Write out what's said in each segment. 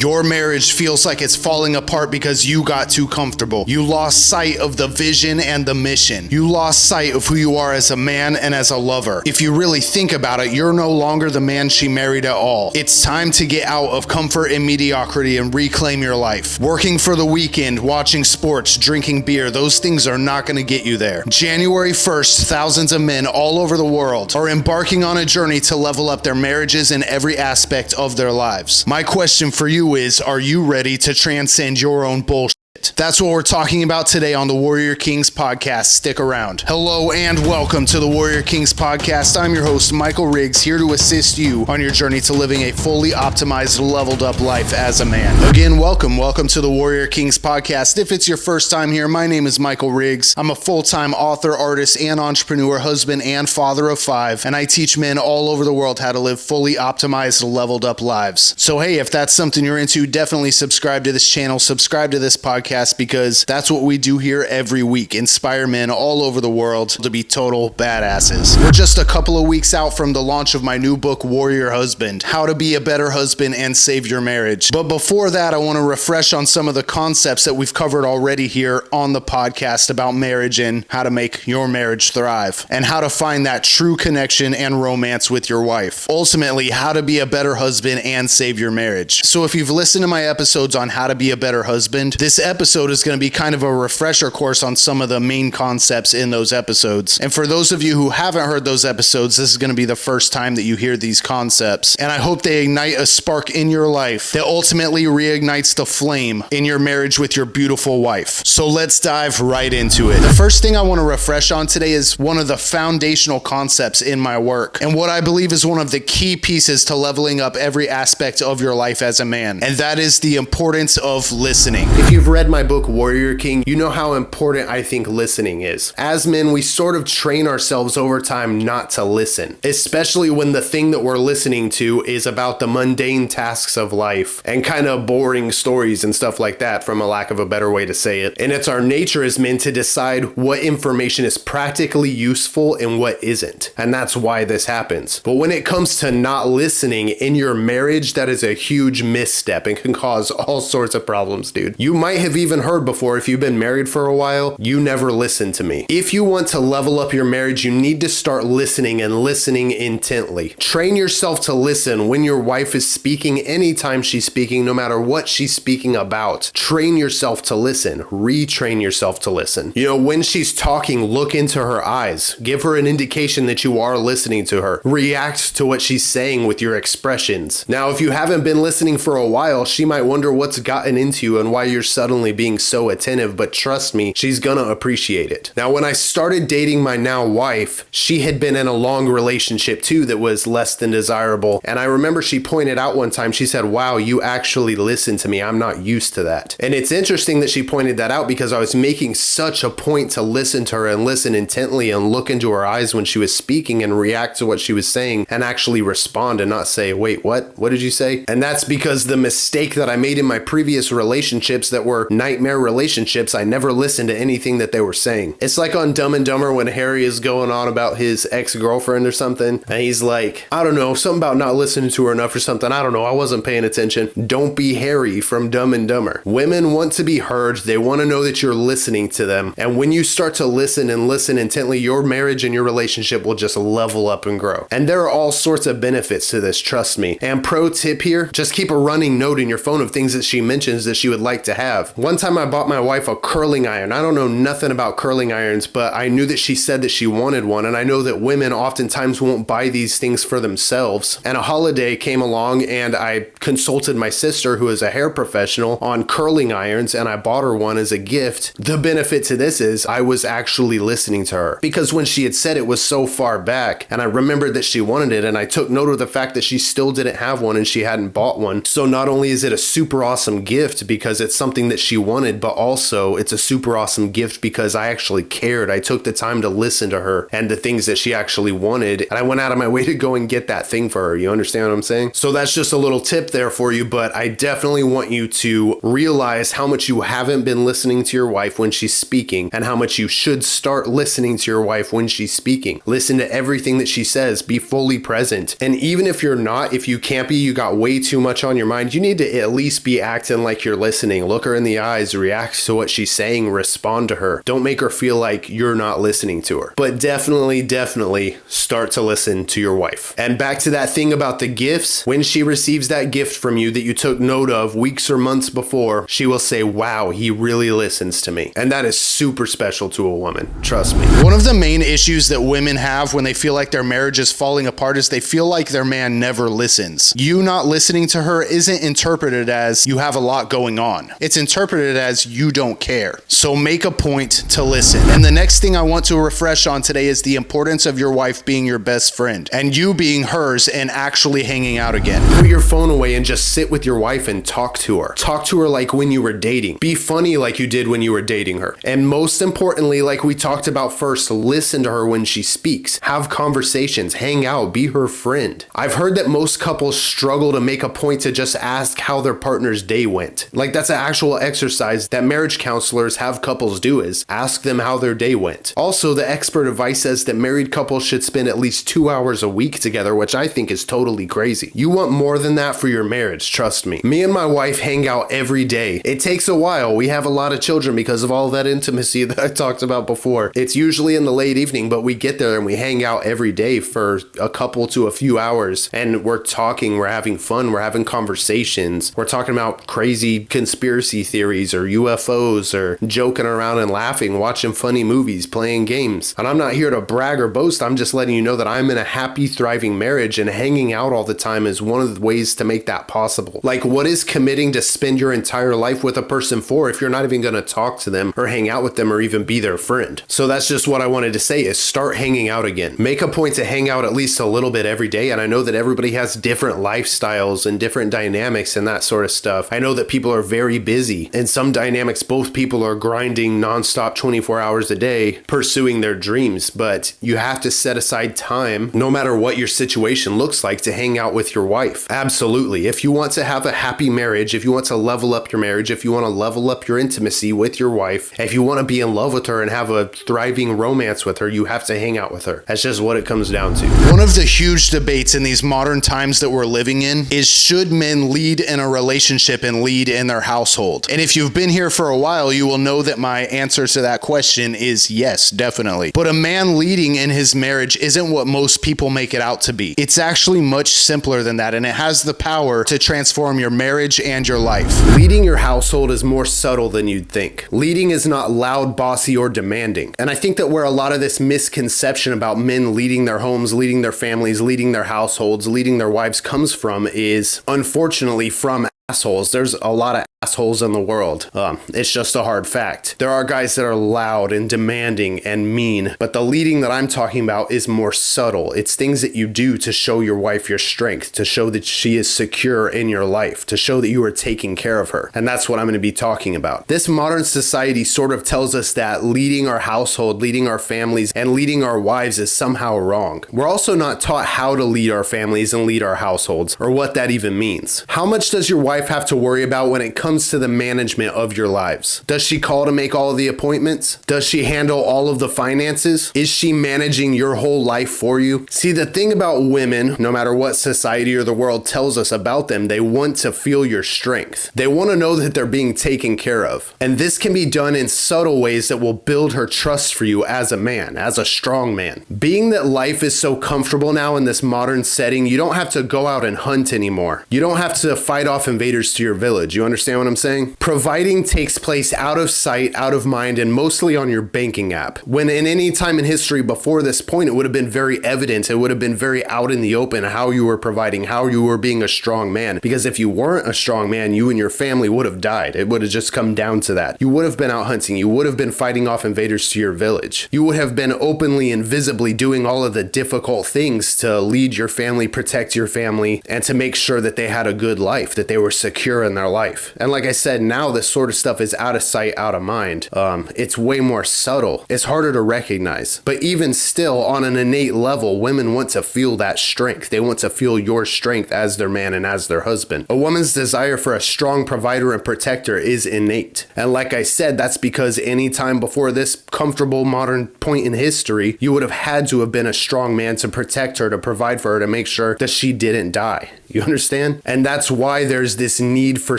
Your marriage feels like it's falling apart because you got too comfortable. You lost sight of the vision and the mission. You lost sight of who you are as a man and as a lover. If you really think about it, you're no longer the man she married at all. It's time to get out of comfort and mediocrity and reclaim your life. Working for the weekend, watching sports, drinking beer, those things are not going to get you there. January 1st, thousands of men all over the world are embarking on a journey to level up their marriages in every aspect of their lives. My question for you is, are you ready to transcend your own bullshit? That's what we're talking about today on the Warrior Kings podcast. Stick around. Hello and welcome to the Warrior Kings podcast. I'm your host, Michael Riggs, here to assist you on your journey to living a fully optimized, leveled up life as a man. Again, welcome to the Warrior Kings podcast. If it's your first time here, my name is Michael Riggs. I'm a full-time author, artist, and entrepreneur, husband, and father of 5, and I teach men all over the world how to live fully optimized, leveled up lives. So hey, if that's something you're into, definitely subscribe to this channel, subscribe to this podcast, because that's what we do here every week. Inspire men all over the world to be total badasses. We're just a couple of weeks out from the launch of my new book, Warrior Husband: How to Be a Better Husband and Save Your Marriage. But before that, I want to refresh on some of the concepts that we've covered already here on the podcast about marriage and how to make your marriage thrive and how to find that true connection and romance with your wife. Ultimately, how to be a better husband and save your marriage. So if you've listened to my episodes on how to be a better husband, this episode is going to be kind of a refresher course on some of the main concepts in those episodes. And for those of you who haven't heard those episodes, this is going to be the first time that you hear these concepts. And I hope they ignite a spark in your life that ultimately reignites the flame in your marriage with your beautiful wife. So let's dive right into it. The first thing I want to refresh on today is one of the foundational concepts in my work, and what I believe is one of the key pieces to leveling up every aspect of your life as a man, and that is the importance of listening. If you've read my book, Warrior King, you know how important I think listening is. As men, we sort of train ourselves over time not to listen, especially when the thing that we're listening to is about the mundane tasks of life and kind of boring stories and stuff like that, from a lack of a better way to say it. And it's our nature as men to decide what information is practically useful and what isn't. And that's why this happens. But when it comes to not listening in your marriage, that is a huge misstep and can cause all sorts of problems, dude. You might have even heard before, if you've been married for a while, you never listened to me. If you want to level up your marriage, you need to start listening and listening intently. Train yourself to listen when your wife is speaking, anytime she's speaking, no matter what she's speaking about. Train yourself to listen. Retrain yourself to listen. You know, when she's talking, look into her eyes. Give her an indication that you are listening to her. React to what she's saying with your expressions. Now, if you haven't been listening for a while, she might wonder what's gotten into you and why you're suddenly being so attentive, but trust me, she's gonna appreciate it. Now, when I started dating my now wife, she had been in a long relationship too that was less than desirable, and I remember she pointed out one time, she said, "Wow, you actually listen to me. I'm not used to that." And it's interesting that she pointed that out because I was making such a point to listen to her and listen intently and look into her eyes when she was speaking and react to what she was saying and actually respond and not say, "Wait, what? What did you say?" And that's because the mistake that I made in my previous relationships that were nightmare relationships, I never listened to anything that they were saying. It's like on Dumb and Dumber when Harry is going on about his ex-girlfriend or something, and he's like, I don't know, something about not listening to her enough or something. I don't know, I wasn't paying attention. Don't be Harry from Dumb and Dumber. Women want to be heard. They want to know that you're listening to them. And when you start to listen and listen intently, your marriage and your relationship will just level up and grow. And there are all sorts of benefits to this, trust me. And pro tip here, just keep a running note in your phone of things that she mentions that she would like to have. One time I bought my wife a curling iron. I don't know nothing about curling irons, but I knew that she said that she wanted one, and I know that women oftentimes won't buy these things for themselves. And a holiday came along and I consulted my sister, who is a hair professional, on curling irons, and I bought her one as a gift. The benefit to this is I was actually listening to her, because when she had said it was so far back, and I remembered that she wanted it, and I took note of the fact that she still didn't have one and she hadn't bought one. So not only is it a super awesome gift because it's something that she wanted, but also it's a super awesome gift because I actually cared. I took the time to listen to her and the things that she actually wanted, and I went out of my way to go and get that thing for her. You understand what I'm saying? So that's just a little tip there for you, but I definitely want you to realize how much you haven't been listening to your wife when she's speaking and how much you should start listening to your wife when she's speaking. Listen to everything that she says. Be fully present. And even if you're not, if you can't be, you got way too much on your mind, you need to at least be acting like you're listening. Look her in the eyes, react to what she's saying, respond to her. Don't make her feel like you're not listening to her. But definitely start to listen to your wife. And back to that thing about the gifts, when she receives that gift from you that you took note of weeks or months before, she will say, wow, he really listens to me. And that is super special to a woman. Trust me. One of the main issues that women have when they feel like their marriage is falling apart is they feel like their man never listens. You not listening to her isn't interpreted as you have a lot going on. It's interpreted as you don't care. So make a point to listen. And the next thing I want to refresh on today is the importance of your wife being your best friend and you being hers and actually hanging out again. Put your phone away and just sit with your wife and talk to her. Talk to her like when you were dating. Be funny like you did when you were dating her. And most importantly, like we talked about first, listen to her when she speaks. Have conversations, hang out, be her friend. I've heard that most couples struggle to make a point to just ask how their partner's day went. Like that's an actual exercise that marriage counselors have couples do, is ask them how their day went. Also, the expert advice says that married couples should spend at least 2 hours a week together, which I think is totally crazy. You want more than that for your marriage, trust me. Me and my wife hang out every day. It takes a while. We have a lot of children because of all that intimacy that I talked about before. It's usually in the late evening, but we get there and we hang out every day for a couple to a few hours, and we're talking, we're having fun, we're having conversations, we're talking about crazy conspiracy theories or UFOs or joking around and laughing, watching funny movies, playing games. And I'm not here to brag or boast, I'm just letting you know that I'm in a happy, thriving marriage, and hanging out all the time is one of the ways to make that possible. Like, what is committing to spend your entire life with a person for if you're not even going to talk to them or hang out with them or even be their friend? So that's just what I wanted to say, is start hanging out again. Make a point to hang out at least a little bit every day. And I know that everybody has different lifestyles and different dynamics and that sort of stuff. I know that people are very busy. In some dynamics, both people are grinding nonstop 24 hours a day, pursuing their dreams. But you have to set aside time, no matter what your situation looks like, to hang out with your wife. Absolutely. If you want to have a happy marriage, if you want to level up your marriage, if you want to level up your intimacy with your wife, if you want to be in love with her and have a thriving romance with her, you have to hang out with her. That's just what it comes down to. One of the huge debates in these modern times that we're living in is, should men lead in a relationship and lead in their household? And if you've been here for a while, you will know that my answer to that question is yes, definitely. But a man leading in his marriage isn't what most people make it out to be. It's actually much simpler than that, and it has the power to transform your marriage and your life. Leading your household is more subtle than you'd think. Leading is not loud, bossy, or demanding. And I think that where a lot of this misconception about men leading their homes, leading their families, leading their households, leading their wives comes from is, unfortunately, from assholes. There's a lot of assholes in the world. It's just a hard fact. There are guys that are loud and demanding and mean, but the leading that I'm talking about is more subtle. It's things that you do to show your wife your strength, to show that she is secure in your life, to show that you are taking care of her. And that's what I'm going to be talking about. This modern society sort of tells us that leading our household, leading our families, and leading our wives is somehow wrong. We're also not taught how to lead our families and lead our households, or what that even means. How much does your wife have to worry about when it comes to the management of your lives? Does she call to make all of the appointments? Does she handle all of the finances? Is she managing your whole life for you? See, the thing about women, no matter what society or the world tells us about them, they want to feel your strength. They want to know that they're being taken care of. And this can be done in subtle ways that will build her trust for you as a man, as a strong man. Being that life is so comfortable now in this modern setting, you don't have to go out and hunt anymore. You don't have to fight off invaders to your village. You understand what I'm saying? Providing takes place out of sight, out of mind, and mostly on your banking app. When in any time in history before this point, it would have been very evident, it would have been very out in the open how you were providing, how you were being a strong man. Because if you weren't a strong man, you and your family would have died. It would have just come down to that. You would have been out hunting. You would have been fighting off invaders to your village. You would have been openly and visibly doing all of the difficult things to lead your family, protect your family, and to make sure that they had a good life, that they were secure in their life. And And like I said, now this sort of stuff is out of sight, out of mind. It's way more subtle. It's harder to recognize. But even still, on an innate level, women want to feel that strength. They want to feel your strength as their man and as their husband. A woman's desire for a strong provider and protector is innate. And like I said, that's because any time before this comfortable modern point in history, you would have had to have been a strong man to protect her, to provide for her, to make sure that she didn't die. You understand? And that's why there's this need for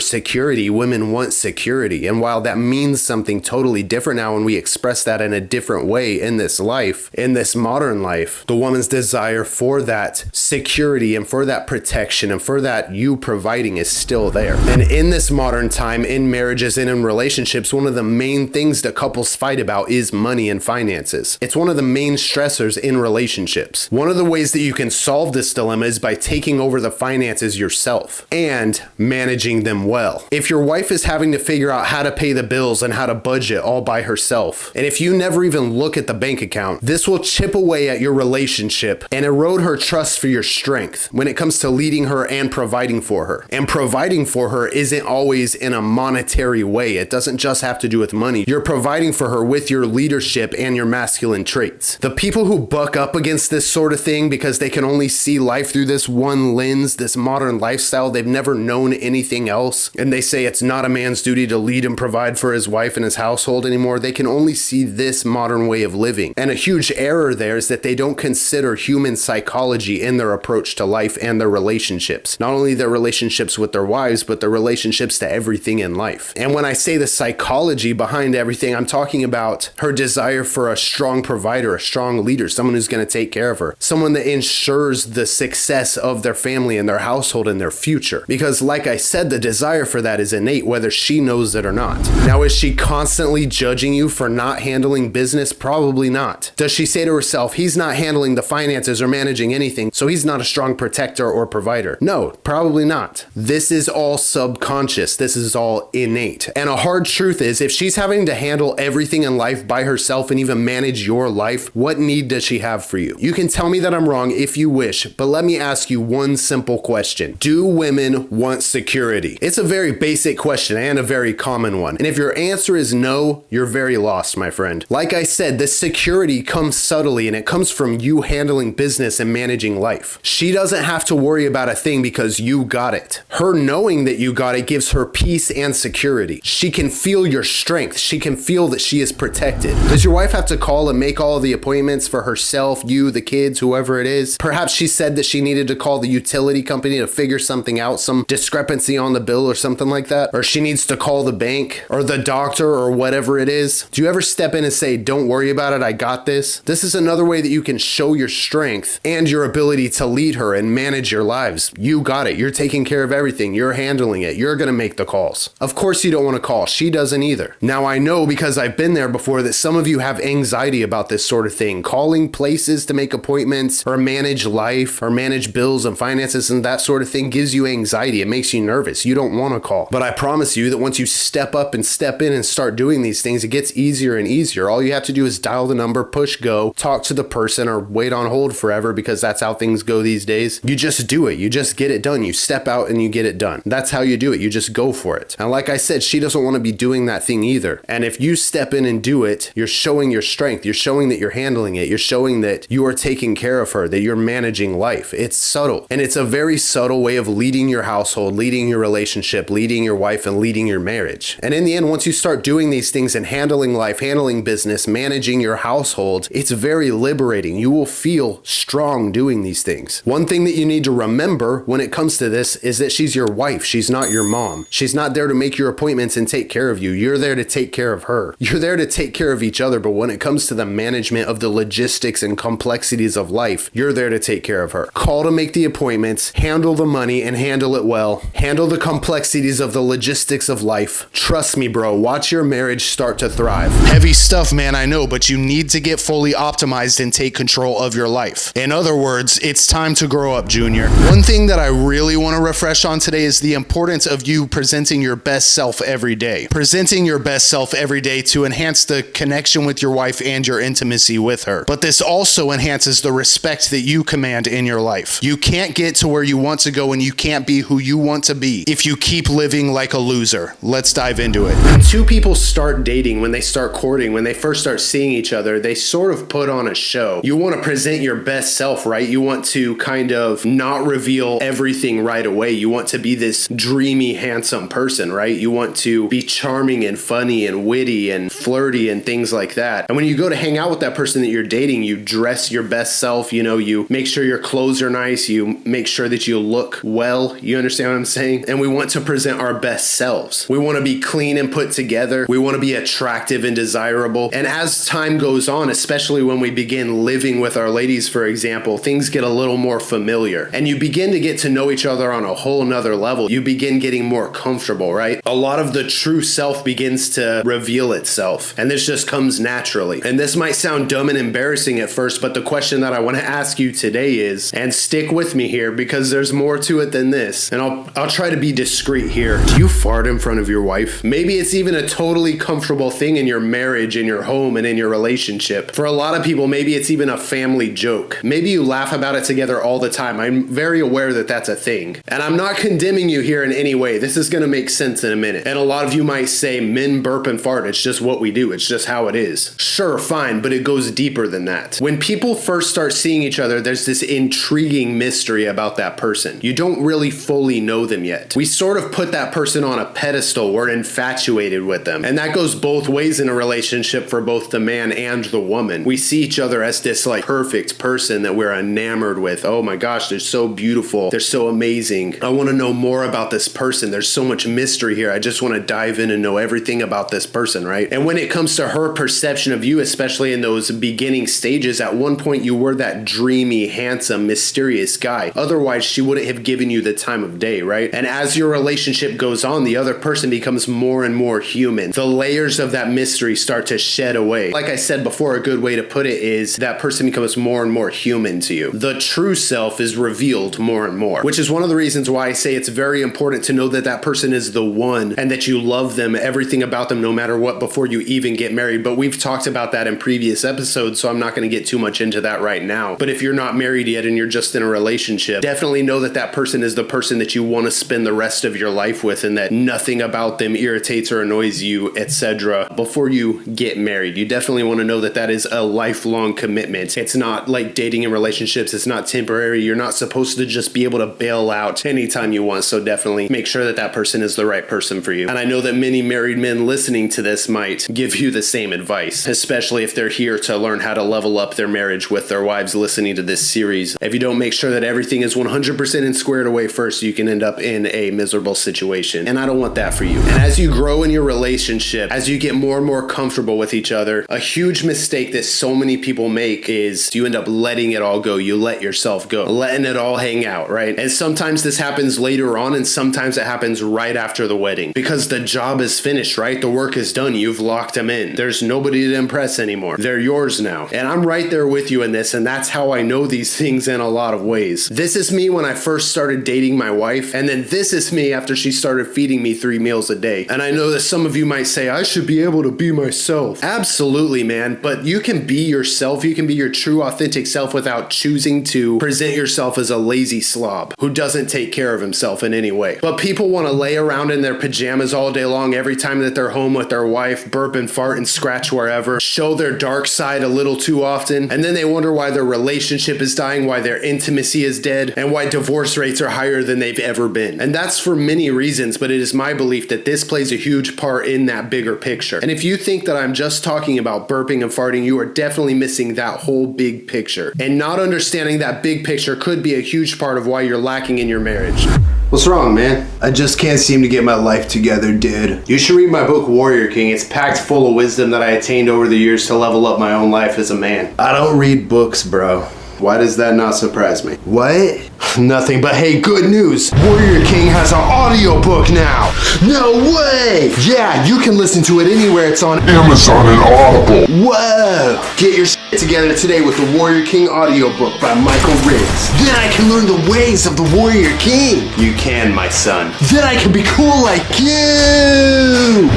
security. Women want security. And while that means something totally different now, and we express that in a different way in this life, in this modern life, the woman's desire for that security and for that protection and for that you providing is still there. And in this modern time, in marriages and in relationships, one of the main things that couples fight about is money and finances. It's one of the main stressors in relationships. One of the ways that you can solve this dilemma is by taking over the finances yourself and managing them well. If your wife is having to figure out how to pay the bills and how to budget all by herself, and if you never even look at the bank account, this will chip away at your relationship and erode her trust for your strength when it comes to leading her and providing for her. And providing for her isn't always in a monetary way. It doesn't just have to do with money. You're providing for her with your leadership and your masculine traits. The people who buck up against this sort of thing because they can only see life through this one lens, this modern lifestyle, they've never known anything else, and they say it's not a man's duty to lead and provide for his wife and his household anymore. They can only see this modern way of living. And a huge error there is that they don't consider human psychology in their approach to life and their relationships. Not only their relationships with their wives, but their relationships to everything in life. And when I say the psychology behind everything, I'm talking about her desire for a strong provider, a strong leader, someone who's going to take care of her, someone that ensures the success of their family and their household and their future. Because like I said, the desire for that is innate, whether she knows it or not. Now, is she constantly judging you for not handling business? Probably not. Does she say to herself, he's not handling the finances or managing anything, so he's not a strong protector or provider? No, probably not. This is all subconscious. This is all innate. And a hard truth is, if she's having to handle everything in life by herself and even manage your life, what need does she have for you? You can tell me that I'm wrong if you wish, but let me ask you one simple question. Do women want security? It's a very basic question and a very common one. And if your answer is no, you're very lost, my friend. Like I said, this security comes subtly, and it comes from you handling business and managing life. She doesn't have to worry about a thing because you got it. Her knowing that you got it gives her peace and security. She can feel your strength. She can feel that she is protected. Does your wife have to call and make all of the appointments for herself, you, the kids, whoever it is? Perhaps she said that she needed to call the utility company to figure something out, some discrepancy on the bill or something like that. Or she needs to call the bank or the doctor or whatever it is. Do you ever step in and say, don't worry about it, I got this? This is another way that you can show your strength and your ability to lead her and manage your lives. You got it. You're taking care of everything. You're handling it. You're going to make the calls. Of course you don't want to call. She doesn't either. Now I know, because I've been there before, that some of you have anxiety about this sort of thing. Calling places to make appointments or manage life or manage bills and finances and that sort of thing gives you anxiety. It makes you nervous. You don't want to call. But I promise you that once you step up and step in and start doing these things, it gets easier and easier. All you have to do is dial the number, push go, talk to the person, or wait on hold forever, because that's how things go these days. You just do it. You just get it done. You step out and you get it done. That's how you do it. You just go for it. And like I said, she doesn't want to be doing that thing either. And if you step in and do it, you're showing your strength. You're showing that you're handling it. You're showing that you are taking care of her, that you're managing life. It's subtle. And it's a very subtle way of leading your household, leading your relationship, leading your wife, and leading your marriage. And in the end, once you start doing these things and handling life, handling business, managing your household, it's very liberating. You will feel strong doing these things. One thing that you need to remember when it comes to this is that she's your wife. She's not your mom. She's not there to make your appointments and take care of you. You're there to take care of her. You're there to take care of each other. But when it comes to the management of the logistics and complexities of life, you're there to take care of her. Call to make the appointments, handle the money and handle it well. Handle the complexities of the logistics of life. Trust me, bro. Watch your marriage start to thrive. Heavy stuff, man, I know, but you need to get fully optimized and take control of your life. In other words, it's time to grow up, Junior. One thing that I really want to refresh on today is the importance of you presenting your best self every day. Presenting your best self every day to enhance the connection with your wife and your intimacy with her. But this also enhances the respect that you command in your life. You can't get to where you want to go, and you can't be who you want to be if you keep living living like a loser. Let's dive into it. When two people start dating, when they start courting, when they first start seeing each other, they sort of put on a show. You want to present your best self, right? You want to kind of not reveal everything right away. You want to be this dreamy, handsome person, right? You want to be charming and funny and witty and flirty and things like that. And when you go to hang out with that person that you're dating, you dress your best self, you make sure your clothes are nice, you make sure that you look well, you understand what I'm saying? And we want to present our best selves. We want to be clean and put together. We want to be attractive and desirable. And as time goes on, especially when we begin living with our ladies, for example, things get a little more familiar and you begin to get to know each other on a whole nother level. You begin getting more comfortable, right? A lot of the true self begins to reveal itself, and this just comes naturally. And this might sound dumb and embarrassing at first, but the question that I want to ask you today is, and stick with me here because there's more to it than this, and I'll try to be discreet here. Do you fart in front of your wife? Maybe it's even a totally comfortable thing in your marriage, in your home, and in your relationship. For a lot of people, maybe it's even a family joke. Maybe you laugh about it together all the time. I'm very aware that that's a thing. And I'm not condemning you here in any way. This is going to make sense in a minute. And a lot of you might say, men burp and fart. It's just what we do. It's just how it is. Sure, fine, but it goes deeper than that. When people first start seeing each other, there's this intriguing mystery about that person. You don't really fully know them yet. We sort of put that person on a pedestal. We're infatuated with them. And that goes both ways in a relationship for both the man and the woman. We see each other as this like perfect person that we're enamored with. Oh my gosh, they're so beautiful. They're so amazing. I want to know more about this person. There's so much mystery here. I just want to dive in and know everything about this person, right? And when it comes to her perception of you, especially in those beginning stages, at one point you were that dreamy, handsome, mysterious guy. Otherwise, she wouldn't have given you the time of day, right? And as your relationship goes on, the other person becomes more and more human. The layers of that mystery start to shed away. Like I said before, a good way to put it is that person becomes more and more human to you. The true self is revealed more and more, which is one of the reasons why I say it's very important to know that that person is the one and that you love them, everything about them, no matter what, before you even get married. But we've talked about that in previous episodes, so I'm not going to get too much into that right now. But if you're not married yet and you're just in a relationship, definitely know that that person is the person that you want to spend the rest of your life with, and that nothing about them irritates or annoys you, etc. before you get married. You definitely want to know that that is a lifelong commitment. It's not like dating in relationships. It's not temporary. You're not supposed to just be able to bail out anytime you want. So definitely make sure that that person is the right person for you. And I know that many married men listening to this might give you the same advice, especially if they're here to learn how to level up their marriage with their wives listening to this series. If you don't make sure that everything is 100% and squared away first, you can end up in a miserable situation. And I don't want that for you. And as you grow in your relationship, as you get more and more comfortable with each other, a huge mistake that so many people make is you end up letting it all go. You let yourself go, letting it all hang out, right? And sometimes this happens later on, and sometimes it happens right after the wedding because the job is finished, right? The work is done. You've locked them in. There's nobody to impress anymore. They're yours now. And I'm right there with you in this, and that's how I know these things in a lot of ways. This is me when I first started dating my wife, and then this is me after she started feeding me 3 meals a day. And I know that some of you might say, I should be able to be myself. Absolutely, man. But you can be yourself. You can be your true, authentic self without choosing to present yourself as a lazy slob who doesn't take care of himself in any way. But people want to lay around in their pajamas all day long every time that they're home with their wife, burp and fart and scratch wherever, show their dark side a little too often, and then they wonder why their relationship is dying, why their intimacy is dead, and why divorce rates are higher than they've ever been. And that's for many reasons, but it is my belief that this plays a huge part in that bigger picture. And if you think that I'm just talking about burping and farting, you are definitely missing that whole big picture. And not understanding that big picture could be a huge part of why you're lacking in your marriage. What's wrong, man? I just can't seem to get my life together, dude. You should read my book, Warrior King. It's packed full of wisdom that I attained over the years to level up my own life as a man. I don't read books, bro. Why does that not surprise me? What? Nothing, but hey, good news. Warrior King has an audiobook now. No way! Yeah, you can listen to it anywhere. It's on Amazon and Audible. Whoa! Get your shit together today with the Warrior King audiobook by Michael Riggs. Then I can learn the ways of the Warrior King. You can, my son. Then I can be cool like you.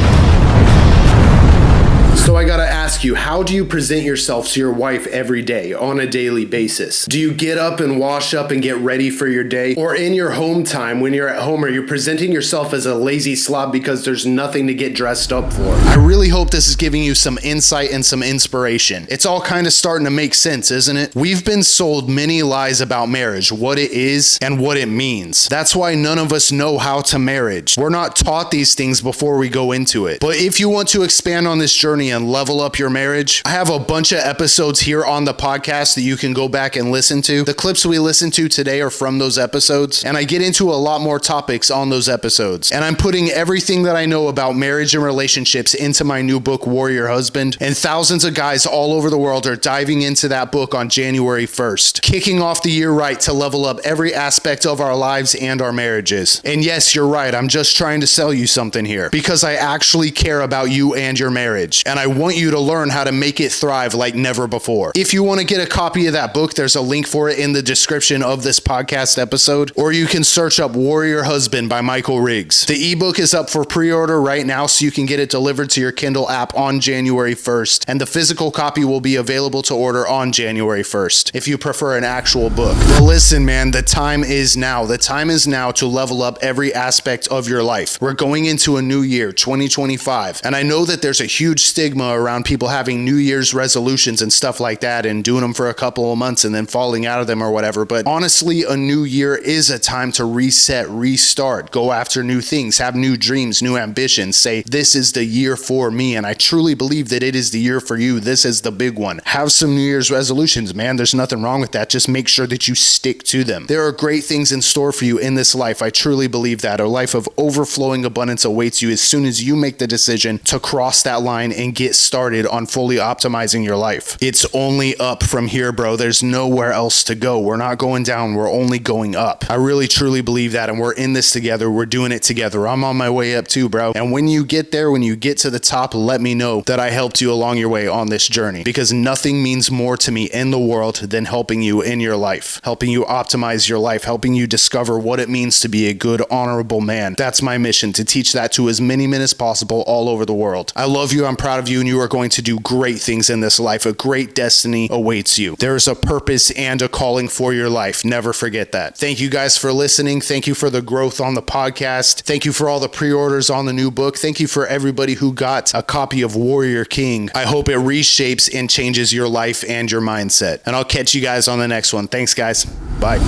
So I gotta ask ask you, how do you present yourself to your wife every day on a daily basis? Do you get up and wash up and get ready for your day? Or in your home time when you're at home, are you presenting yourself as a lazy slob because there's nothing to get dressed up for? I really hope this is giving you some insight and some inspiration. It's all kind of starting to make sense, isn't it? We've been sold many lies about marriage, what it is and what it means. That's why none of us know how to marriage. We're not taught these things before we go into it. But if you want to expand on this journey and level up your marriage, I have a bunch of episodes here on the podcast that you can go back and listen to. The clips we listened to today are from those episodes, and I get into a lot more topics on those episodes. And I'm putting everything that I know about marriage and relationships into my new book, Warrior Husband, and thousands of guys all over the world are diving into that book on January 1st, kicking off the year right to level up every aspect of our lives and our marriages. And yes, you're right, I'm just trying to sell you something here, because I actually care about you and your marriage, and I want you to learn how to make it thrive like never before. If you want to get a copy of that book, there's a link for it in the description of this podcast episode, or you can search up Warrior Husband by Michael Riggs. The ebook is up for pre-order right now, so you can get it delivered to your Kindle app on January 1st, and the physical copy will be available to order on January 1st, if you prefer an actual book. But listen, man, the time is now. The time is now to level up every aspect of your life. We're going into a new year, 2025, and I know that there's a huge stigma around people having New Year's resolutions and stuff like that and doing them for a couple of months and then falling out of them or whatever, but honestly, a new year is a time to reset, restart, go after new things, have new dreams, new ambitions, say, this is the year for me, and I truly believe that it is the year for you. This is the big one. Have some New Year's resolutions, man. There's nothing wrong with that. Just make sure that you stick to them. There are great things in store for you in this life. I truly believe that. A life of overflowing abundance awaits you as soon as you make the decision to cross that line and get started on fully optimizing your life. It's only up from here, bro. There's nowhere else to go. We're not going down. We're only going up. I really, truly believe that, and we're in this together. We're doing it together. I'm on my way up too, bro. And when you get there, when you get to the top, let me know that I helped you along your way on this journey, because nothing means more to me in the world than helping you in your life, helping you optimize your life, helping you discover what it means to be a good, honorable man. That's my mission, to teach that to as many men as possible all over the world. I love you. I'm proud of you, and you are going to do great things in this life. A great destiny awaits you. There is a purpose and a calling for your life. Never forget that. Thank you guys for listening. Thank you for the growth on the podcast. Thank you for all the pre-orders on the new book. Thank you for everybody who got a copy of Warrior King. I hope it reshapes and changes your life and your mindset. And I'll catch you guys on the next one. Thanks, guys. Bye.